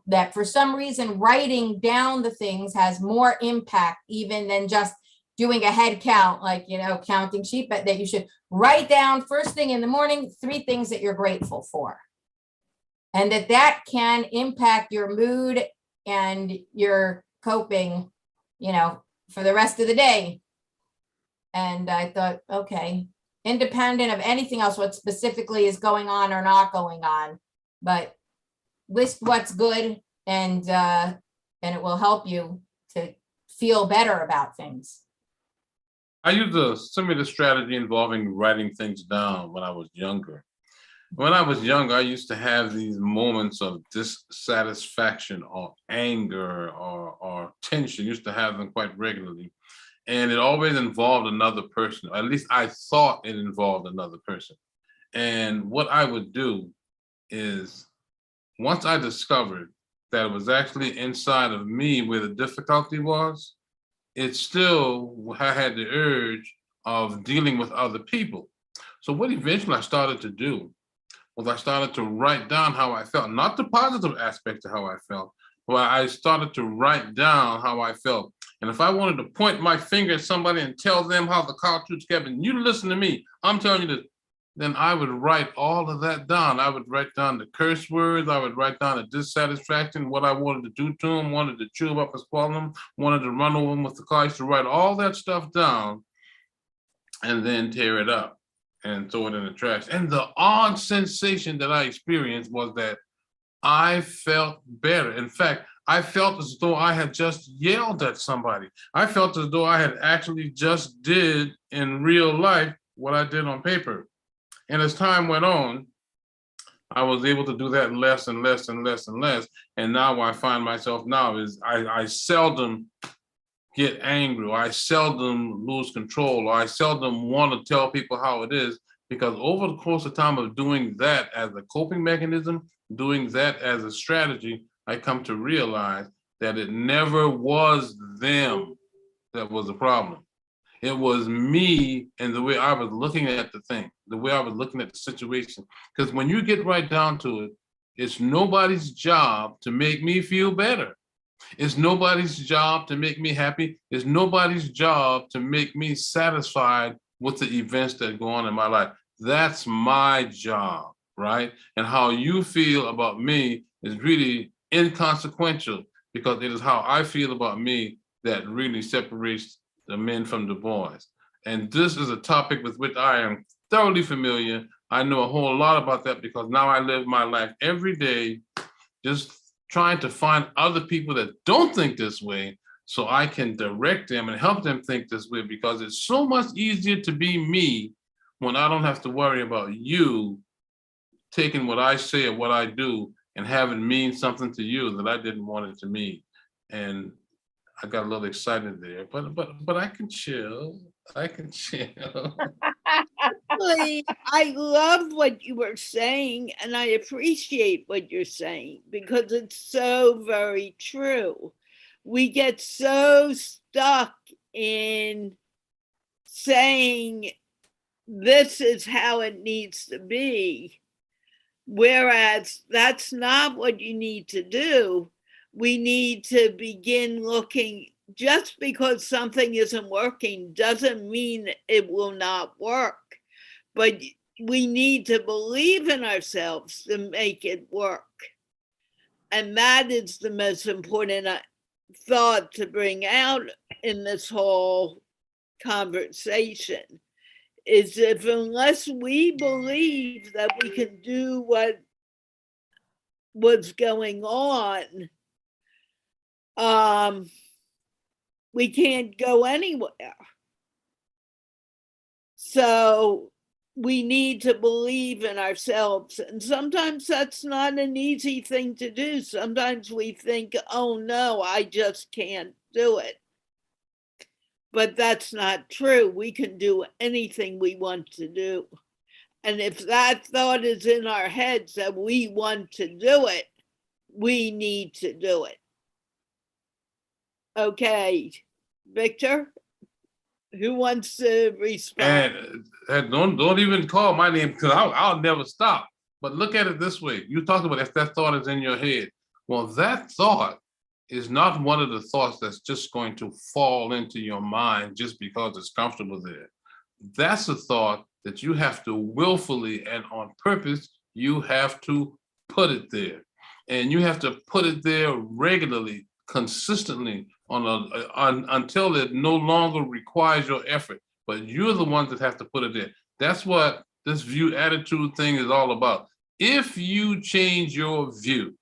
that for some reason, writing down the things has more impact even than just doing a head count, like, counting sheep, but that you should write down first thing in the morning, 3 things that you're grateful for. And that can impact your mood and your coping, for the rest of the day. And I thought, okay, independent of anything else, what specifically is going on or not going on, but list what's good, and it will help you to feel better about things. I used a similar strategy involving writing things down when I was younger. When I was younger, I used to have these moments of dissatisfaction or anger or tension. I used to have them quite regularly. And it always involved another person. At least I thought it involved another person. And what I would do is, once I discovered that it was actually inside of me where the difficulty was, it still had the urge of dealing with other people. So what eventually I started to do was I started to write down how I felt, not the positive aspects of how I felt, but I started to write down how I felt. And if I wanted to point my finger at somebody and tell them how the cartridge kept, and you listen to me, I'm telling you this, then I would write all of that down. I would write down the curse words. I would write down the dissatisfaction, what I wanted to do to them, wanted to chew them up and swallow them, wanted to run over them with the car. I used to write all that stuff down and then tear it up and throw it in the trash. And the odd sensation that I experienced was that I felt better. In fact, I felt as though I had just yelled at somebody. I felt as though I had actually just did in real life what I did on paper. And as time went on, I was able to do that less and less and less and less. And now where I find myself now is I seldom get angry, or I seldom lose control, or I seldom want to tell people how it is, because over the course of time of doing that as a coping mechanism, doing that as a strategy, I come to realize that it never was them that was the problem. It was me and the way I was looking at the thing, the way I was looking at the situation. Because when you get right down to it, it's nobody's job to make me feel better. It's nobody's job to make me happy. It's nobody's job to make me satisfied with the events that go on in my life. That's my job, right? And how you feel about me is really inconsequential, because it is how I feel about me that really separates the men from the boys. And this is a topic with which I am thoroughly familiar. I know a whole lot about that because now I live my life every day just trying to find other people that don't think this way so I can direct them and help them think this way, because it's so much easier to be me when I don't have to worry about you taking what I say or what I do and having mean something to you that I didn't want it to mean. and I got a little excited there, but I can chill. I can chill. Actually, I love what you were saying, and I appreciate what you're saying because it's so very true. We get so stuck in saying this is how it needs to be, whereas that's not what you need to do. We need to begin looking. Just because something isn't working doesn't mean it will not work, but we need to believe in ourselves to make it work. And that is the most important thought to bring out in this whole conversation, is if unless we believe that we can do what's going on, we can't go anywhere. So we need to believe in ourselves. And sometimes that's not an easy thing to do. Sometimes we think, oh no, I just can't do it. But that's not true. We can do anything we want to do. And if that thought is in our heads that we want to do it, we need to do it. Okay, Victor, who wants to respond? And don't even call my name, because I'll never stop. But look at it this way. You talked about if that thought is in your head. Well, that thought is not one of the thoughts that's just going to fall into your mind just because it's comfortable there. That's a thought that you have to willfully and on purpose, you have to put it there. And you have to put it there regularly, consistently, until it no longer requires your effort. But you're the ones that have to put it there. That's what this view attitude thing is all about. If you change your view,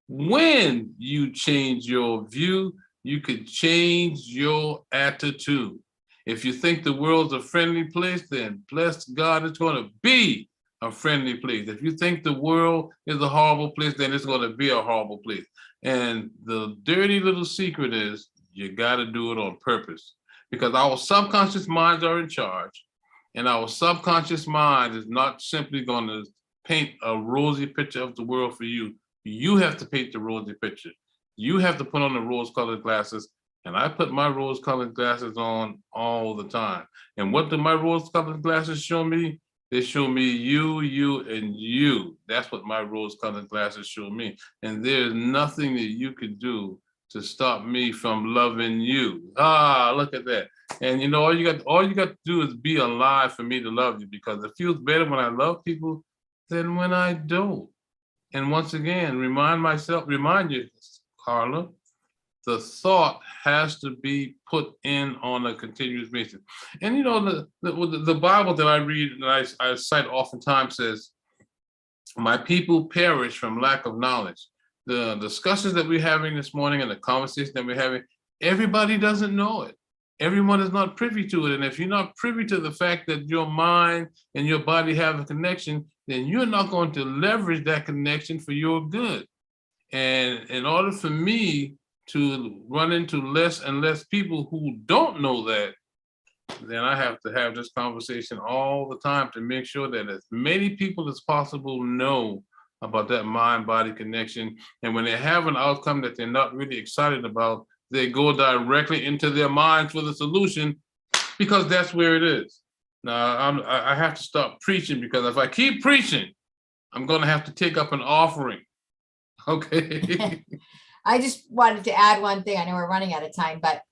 when you change your view, you could change your attitude. If you think the world's a friendly place, then bless God, it's going to be a friendly place. If you think the world is a horrible place, then it's going to be a horrible place. And the dirty little secret is you got to do it on purpose, because our subconscious minds are in charge, and our subconscious mind is not simply going to paint a rosy picture of the world for you. You have to paint the rosy picture. You have to put on the rose-colored glasses, and I put my rose-colored glasses on all the time. And what do my rose-colored glasses show me? They show me you, and you. That's what my rose-colored glasses show me. And there's nothing that you can do to stop me from loving you. Ah, look at that. And you know, all you got to do is be alive for me to love you, because it feels better when I love people than when I don't. And once again, remind you, Carla, the thought has to be put in on a continuous basis. And you know, the Bible that I read and I cite oftentimes says, my people perish from lack of knowledge. The discussions that we're having this morning and the conversation that we're having, everybody doesn't know it. Everyone is not privy to it. And if you're not privy to the fact that your mind and your body have a connection, then you're not going to leverage that connection for your good. And in order for me to run into less and less people who don't know that, then I have to have this conversation all the time to make sure that as many people as possible know about that mind-body connection. And when they have an outcome that they're not really excited about, they go directly into their minds for the solution, because that's where it is. Now, I have to stop preaching, because if I keep preaching, I'm going to have to take up an offering. Okay. I just wanted to add one thing. I know we're running out of time, but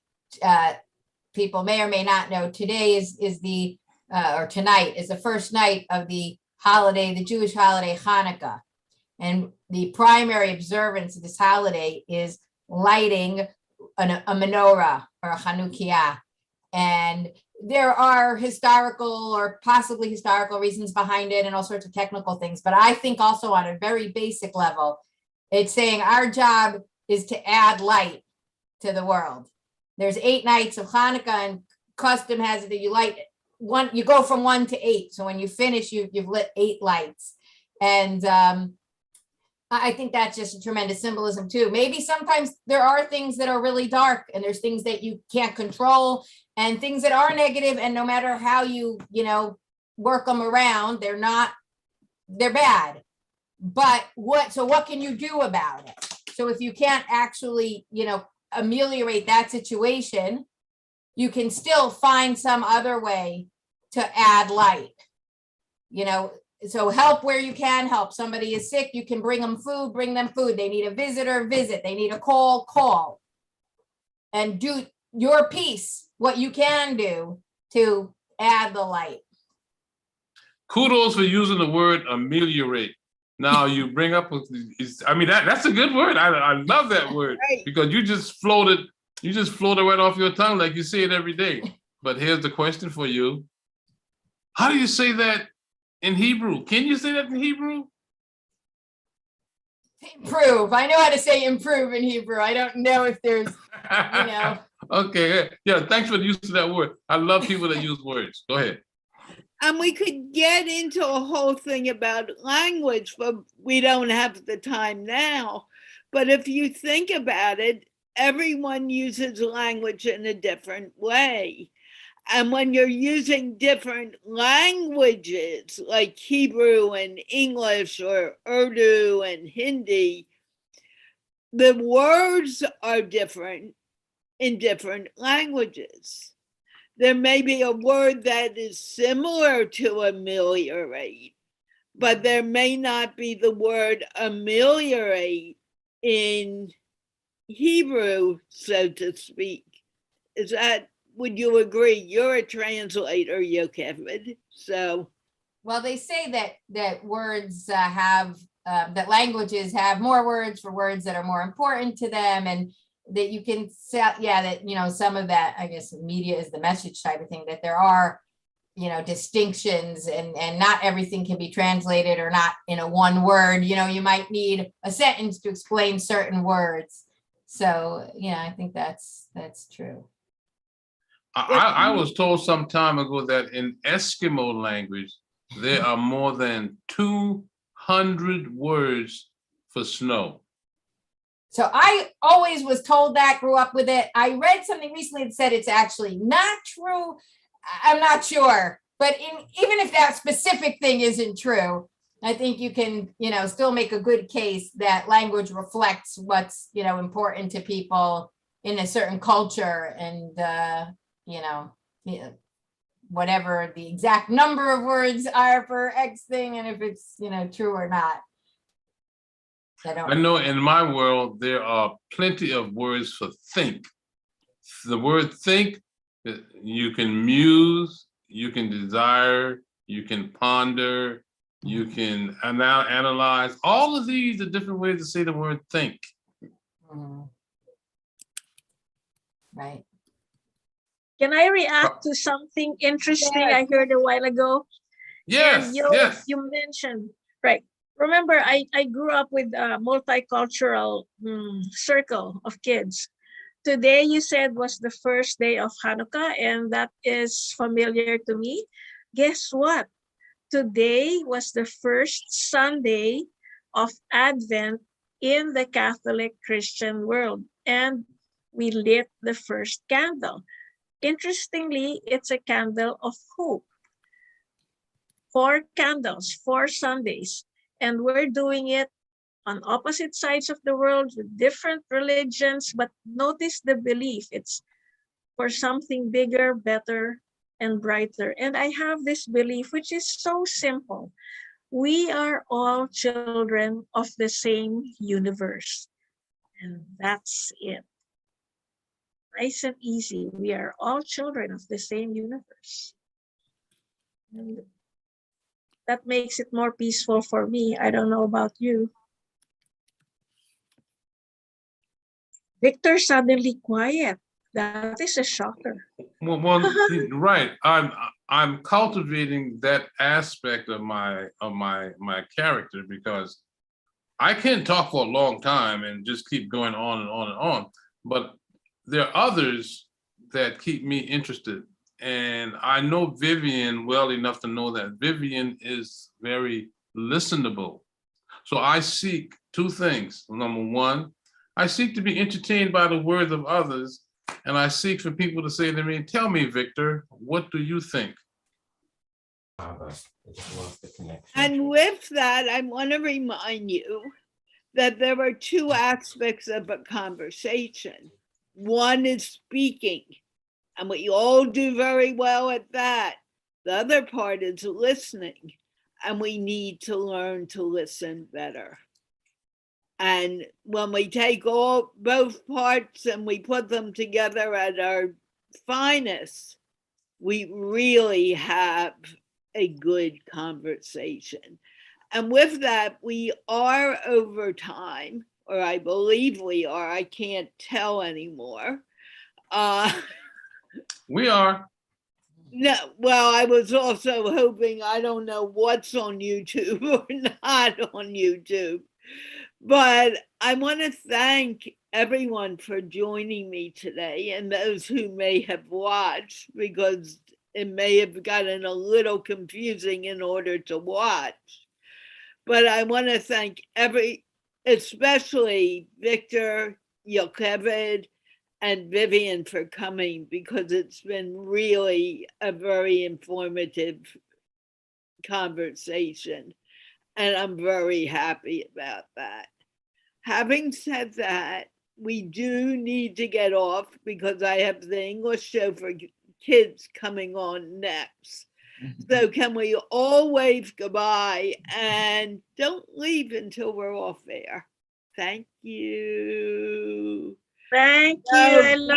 people may or may not know today is the or tonight is the first night of the holiday, the Jewish holiday Hanukkah. And the primary observance of this holiday is lighting a menorah or a Chanukiah. And there are historical or possibly historical reasons behind it and all sorts of technical things. But I think also on a very basic level, it's saying our job is to add light to the world. There's 8 nights of Hanukkah, and custom has it that you light one, you go from 1 to 8. So when you finish, you've lit 8 lights. And I think that's just a tremendous symbolism too. Maybe sometimes there are things that are really dark and there's things that you can't control and things that are negative, and no matter how you work them around, they're bad. But what can you do about it? So if you can't actually, ameliorate that situation, you can still find some other way to add light. So help where you can help. Somebody is sick, you can bring them food, They need a visitor, visit. They need a call. And do your piece, what you can do to add the light. Kudos for using the word ameliorate. Now you bring up, that's a good word. I love that word, Right. because you just floated right off your tongue like you say it every day. But here's the question for you. How do you say that in Hebrew? Can you say that in Hebrew? Improve. I know how to say improve in Hebrew. I don't know if there's, Okay, yeah, thanks for the use of that word. I love people that use words. Go ahead. And we could get into a whole thing about language, but we don't have the time now. But if you think about it, everyone uses language in a different way. And when you're using different languages like Hebrew and English or Urdu and Hindi, the words are different in different languages. There may be a word that is similar to ameliorate, but there may not be the word ameliorate in Hebrew, so to speak. Would you agree? You're a translator, Yocheved. So, well, they say that words that languages have more words for words that are more important to them, and that you can say, that some of that, I guess, media is the message type of thing, that there are distinctions, and not everything can be translated or not in a one word. You might need a sentence to explain certain words. So I think that's true. I was told some time ago that in Eskimo language, there are more than 200 words for snow. So I always was told that, grew up with it. I read something recently that said it's actually not true. I'm not sure. But even if that specific thing isn't true, I think you can, still make a good case that language reflects what's, important to people in a certain culture, and, whatever the exact number of words are for X thing, and if it's, true or not. I know in my world, there are plenty of words for think. The word think, you can muse, you can desire, you can ponder, you can analyze. All of these are different ways to say the word think. Mhm. Right. Can I react to something interesting I heard a while ago? Yes, And yes. you mentioned, right. Remember, I grew up with a multicultural circle of kids. Today, you said, was the first day of Hanukkah, and that is familiar to me. Guess what? Today was the first Sunday of Advent in the Catholic Christian world, and we lit the first candle. Interestingly, it's a candle of hope. 4 candles, 4 Sundays, and we're doing it on opposite sides of the world with different religions, but notice the belief. It's for something bigger, better, and brighter. And I have this belief, which is so simple. We are all children of the same universe. And that's it. Nice and easy. We are all children of the same universe. And that makes it more peaceful for me. I don't know about you. Victor suddenly quiet. That is a shocker. Well, right. I'm cultivating that aspect of my character, because I can talk for a long time and just keep going on and on and on. But there are others that keep me interested. And I know Vivian well enough to know that Vivian is very listenable. So I seek two things. Number one, I seek to be entertained by the words of others, and I seek for people to say to me, tell me, Victor, what do you think? And with that, I want to remind you that there are two aspects of a conversation. One is speaking, and we all do very well at that. The other part is listening, and we need to learn to listen better. And when we take both parts and we put them together at our finest, we really have a good conversation. And with that, we are over time, or I believe we are. I can't tell anymore. We are. No, well, I was also hoping, I don't know what's on YouTube or not on YouTube, but I want to thank everyone for joining me today and those who may have watched, because it may have gotten a little confusing in order to watch. But I want to thank especially Victor, Yocheved, and Vivian for coming, because it's been really a very informative conversation. And I'm very happy about that. Having said that, we do need to get off because I have the English show for kids coming on next. So can we all wave goodbye and don't leave until we're off air? Thank you. Thank you. I love